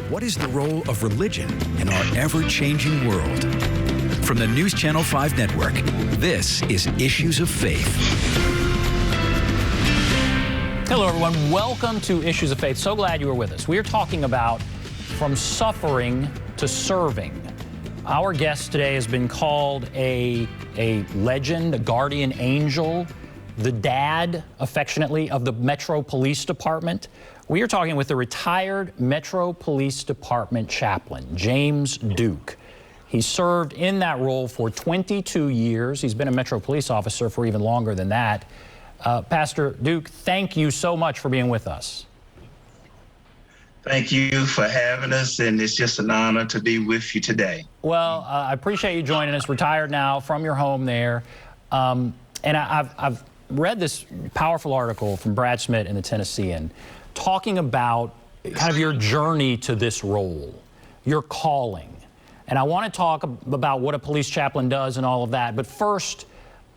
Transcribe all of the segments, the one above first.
What is the role of religion in our ever-changing world? From the NewsChannel 5 network, this is Issues of Faith. Hello, everyone. Welcome to Issues of Faith. So glad you were with us. We are talking about from suffering to serving. Our guest today has been called a legend, a guardian angel, the dad, affectionately, of the Metro Police Department. We are talking with the retired Metro Police Department chaplain, James Duke. He served in that role for 22 years. He's been a Metro police officer for even longer than that. Pastor Duke, thank you so much for being with us. Thank you for having us, and it's just an honor to be with you today. Well, I appreciate you joining us, retired now from your home there. And I've read this powerful article from Brad Smith in the Tennessean talking about kind of your journey to this role, your calling. And I want to talk about what a police chaplain does and all of that. But first,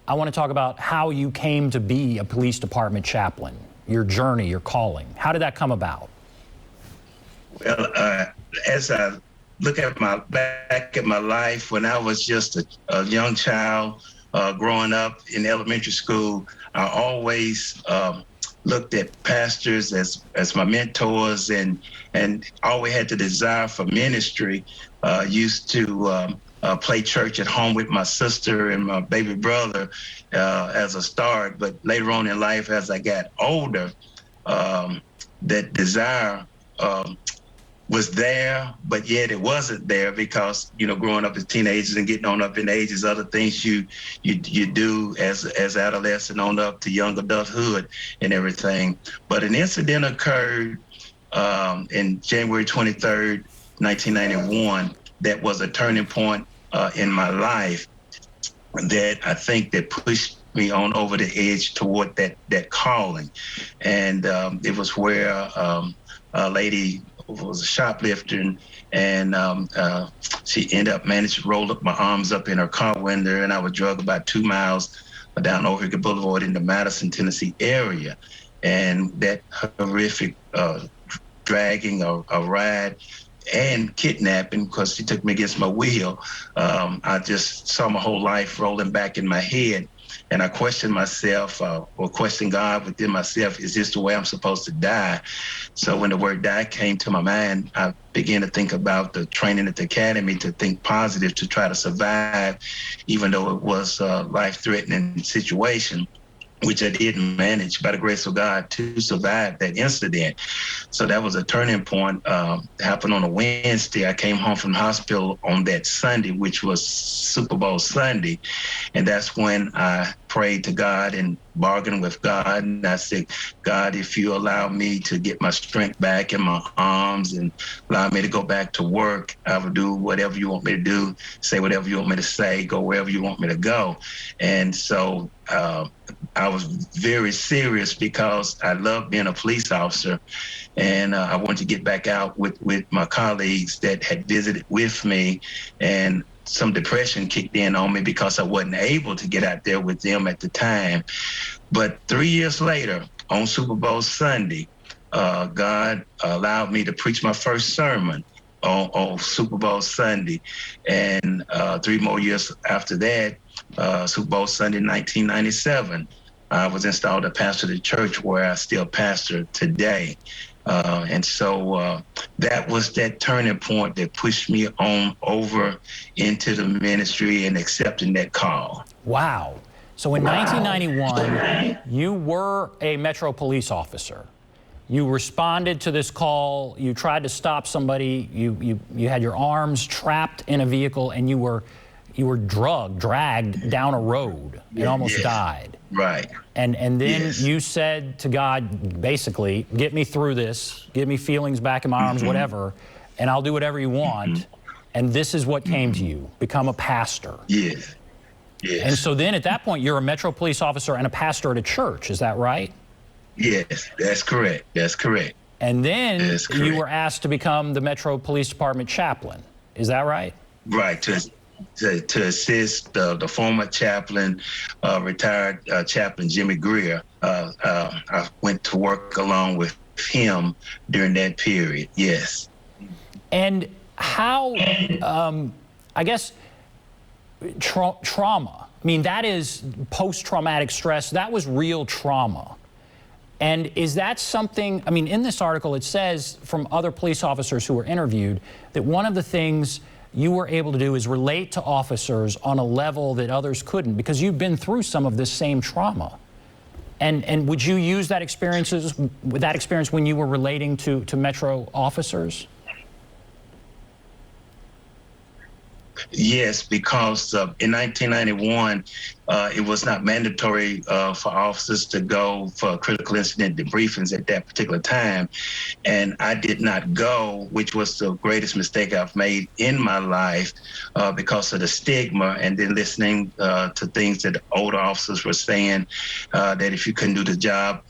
I want to talk about how you came to be a police department chaplain, your journey, your calling. How did that come about? Well, as I look at back at my life when I was just a young child growing up in elementary school, I always looked at pastors as my mentors and always had the desire for ministry. Used to play church at home with my sister and my baby brother as a start, but later on in life, as I got older, that desire was there, but yet it wasn't there because, you know, growing up as teenagers and getting on up in ages, other things you do as adolescent on up to young adulthood and everything. But an incident occurred in January 23rd, 1991, that was a turning point in my life that I think that pushed me on over the edge toward that calling. And it was where a lady was a shoplifter, and she ended up managed to roll up my arms up in her car window, and I was drugged about 2 miles down O'Hickey Boulevard in the Madison, Tennessee area. And that horrific dragging, a ride, and kidnapping, because she took me against my will, I just saw my whole life rolling back in my head. And I questioned myself, or questioned God within myself, is this the way I'm supposed to die? So when the word die came to my mind, I began to think about the training at the academy, to think positive, to try to survive, even though it was a life-threatening situation, which I didn't manage by the grace of God to survive that incident. So that was a turning point. Happened on a Wednesday. I came home from the hospital on that Sunday, which was Super Bowl Sunday. And that's when I prayed to God and bargained with God. And I said, God, if you allow me to get my strength back in my arms and allow me to go back to work, I will do whatever you want me to do, say whatever you want me to say, go wherever you want me to go. And so I was very serious because I love being a police officer, and I wanted to get back out with my colleagues that had visited with me, and some depression kicked in on me because I wasn't able to get out there with them at the time. But 3 years later, on Super Bowl Sunday, God allowed me to preach my first sermon on Super Bowl Sunday. And 3 more years after that, Super Bowl Sunday 1997, I was installed a pastor of the church where I still pastor today. And so that was that turning point that pushed me on over into the ministry and accepting that call. Wow. So in 1991, you were a Metro police officer. You responded to this call. You tried to stop somebody. You had your arms trapped in a vehicle, and you were dragged down a road and almost died. Right. And then you said to God, basically, get me through this, give me feelings back in my arms, whatever, and I'll do whatever you want. And this is what came to you, become a pastor. Yes. Yes. And so then at that point, you're a Metro police officer and a pastor at a church, is that right? Yes, that's correct. That's correct. And then you were asked to become the Metro Police Department chaplain, is that right? Right, to assist the former chaplain, retired chaplain Jimmy Greer. I went to work along with him during that period, yes. And how, I guess, trauma. I mean, that is post-traumatic stress. That was real trauma. And is that something, I mean, in this article, it says from other police officers who were interviewed that one of the things you were able to do is relate to officers on a level that others couldn't, because you've been through some of this same trauma. And would you use that experience when you were relating to Metro officers? Yes, because in 1991, it was not mandatory for officers to go for critical incident debriefings at that particular time. And I did not go, which was the greatest mistake I've made in my life because of the stigma, and then listening to things that older officers were saying, that if you couldn't do the job,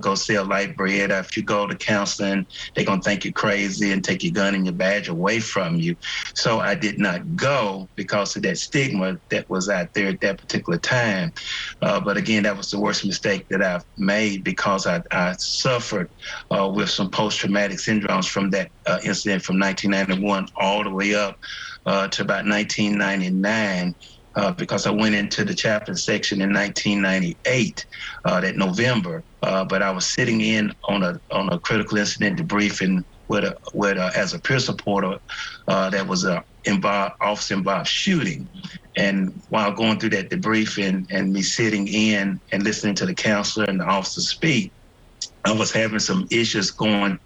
go sell light bread. Or if you go to counseling, they're going to think you're crazy and take your gun and your badge away from you. So I did not go because of that stigma that was out there at that particular time. But again, that was the worst mistake that I've made, because I suffered with some post-traumatic syndromes from that incident from 1991 all the way up to about 1999. Because I went into the chaplain section in 1998, that November, but I was sitting in on a critical incident debriefing as a peer supporter that was a officer-involved shooting. And while going through that debriefing and me sitting in and listening to the counselor and the officer speak, I was having some issues going,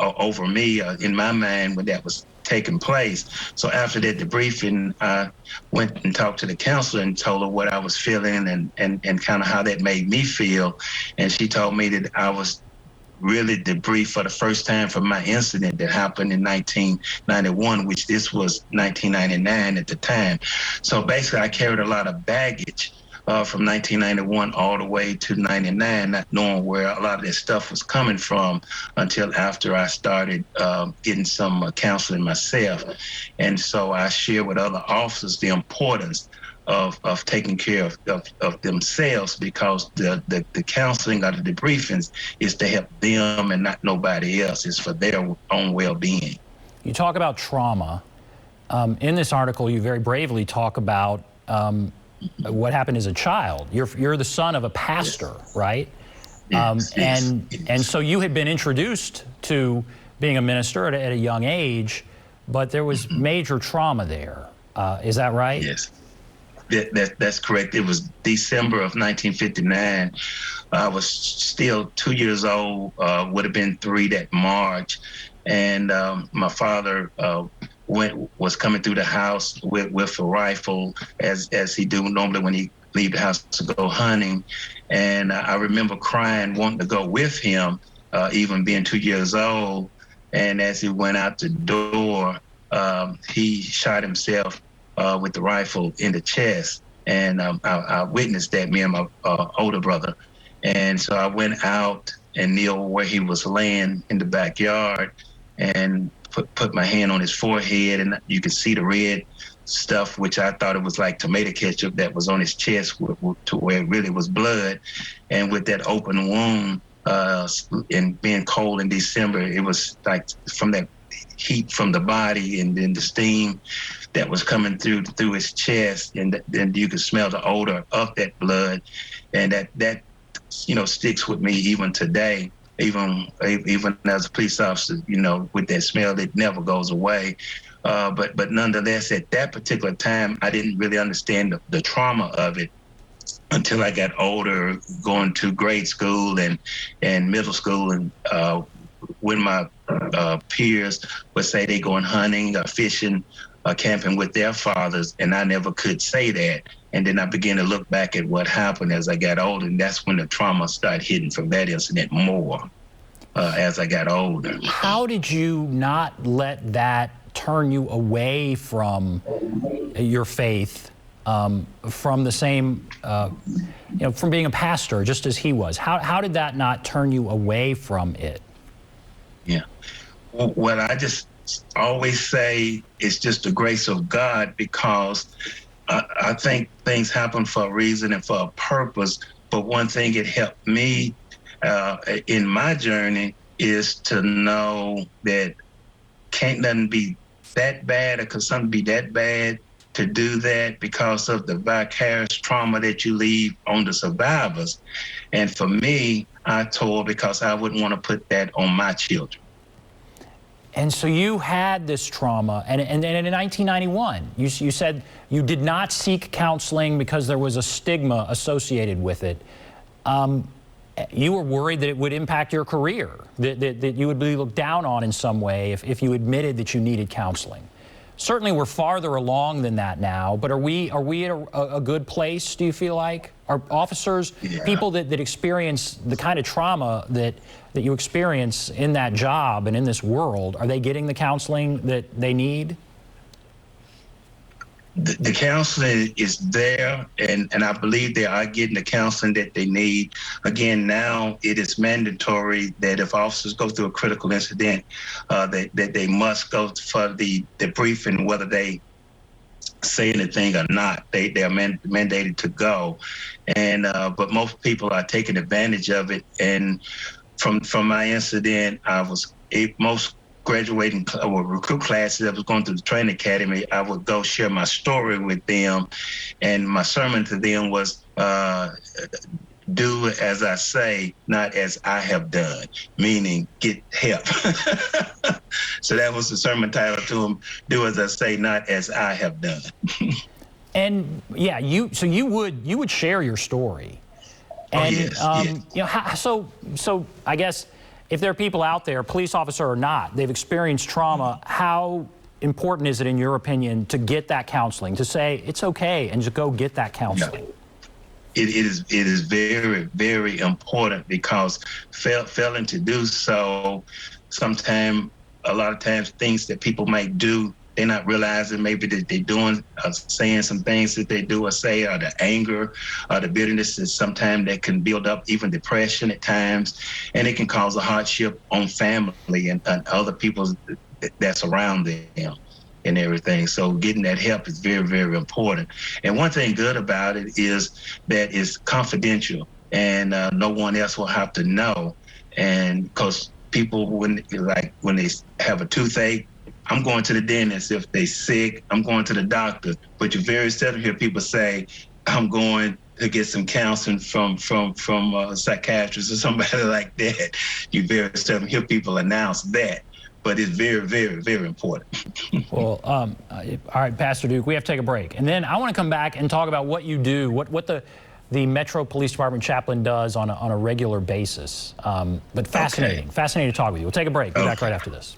over me in my mind when that was taking place. So after that debriefing, I went and talked to the counselor and told her what I was feeling and kind of how that made me feel. And she told me that I was really debriefed for the first time from my incident that happened in 1991, which this was 1999 at the time. So basically, I carried a lot of baggage from 1991 all the way to 99, not knowing where a lot of this stuff was coming from until after I started getting some counseling myself. And so I shared with other officers the importance of taking care of themselves, because the counseling or the debriefings is to help them and not nobody else. It's for their own well-being. You talk about trauma. In this article, you very bravely talk about what happened as a child. You're the son of a pastor, right? Yes, and so you had been introduced to being a minister at a young age, but there was major trauma there. Is that right? Yes. That's correct. It was December of 1959. I was still 2 years old, would have been 3 that March. And my father was coming through the house with a rifle, as he do normally when he leave the house to go hunting. And I remember crying, wanting to go with him, even being 2 years old. And as he went out the door, he shot himself with the rifle in the chest. And I witnessed that, me and my older brother. And so I went out and kneeled where he was laying in the backyard and put my hand on his forehead, and you could see the red stuff, which I thought it was like tomato ketchup that was on his chest to where it really was blood. And with that open wound and being cold in December, it was like from that heat from the body and then the steam that was coming through his chest, and then you could smell the odor of that blood. And that sticks with me even today. Even as a police officer, with that smell, it never goes away. But nonetheless, at that particular time, I didn't really understand the trauma of it until I got older, going to grade school and middle school, and when my peers would say they going hunting or fishing or camping with their fathers, and I never could say that. And then I began to look back at what happened as I got older, and that's when the trauma started hitting from that incident more as I got older. How did you not let that turn you away from your faith, from the same, from being a pastor, just as he was? How did that not turn you away from it? Yeah. Well, I just always say it's just the grace of God, because I think things happen for a reason and for a purpose. But one thing it helped me in my journey is to know that can't nothing be that bad, or could something be that bad to do that because of the vicarious trauma that you leave on the survivors. And for me, I told because I wouldn't want to put that on my children. And so you had this trauma, and in 1991, you said you did not seek counseling because there was a stigma associated with it. You were worried that it would impact your career, that you would be looked down on in some way if you admitted that you needed counseling. Certainly we're farther along than that now, but are we at a good place, do you feel like? Are officers, people that experience the kind of trauma that you experience in that job and in this world, are they getting the counseling that they need? The counseling is there, and I believe they are getting the counseling that they need. Again, now it is mandatory that if officers go through a critical incident, that they must go for the briefing, whether they say anything or not. They are mandated to go, and but most people are taking advantage of it. And from my incident, I was most graduating or recruit classes that was going through the training academy, I would go share my story with them, and my sermon to them was, do as I say, not as I have done, meaning get help. So that was the sermon title to them, do as I say, not as I have done. And yeah, so you would share your story. And yes. You know, so I guess if there are people out there, police officer or not, they've experienced trauma, how important is it, in your opinion, to get that counseling, to say it's okay and just go get that counseling? Yeah. It is very, very important, because failing to do so, a lot of times things that people might do, they're not realizing maybe that they're doing, saying some things that they do or say, or the anger or the bitterness is sometimes that can build up even depression at times, and it can cause a hardship on family and other people that's around them and everything. So getting that help is very, very important. And one thing good about it is that it's confidential, and no one else will have to know. And because people, when they have a toothache, I'm going to the dentist. If they sick, I'm going to the doctor. But you very seldom hear people say, I'm going to get some counseling from a psychiatrist or somebody like that. You very seldom hear people announce that. But it's very, very, very important. Well, all right, Pastor Duke, we have to take a break. And then I want to come back and talk about what you do, what the Metro Police Department chaplain does on a regular basis. But fascinating, fascinating to talk with you. We'll take a break. Be back right after this.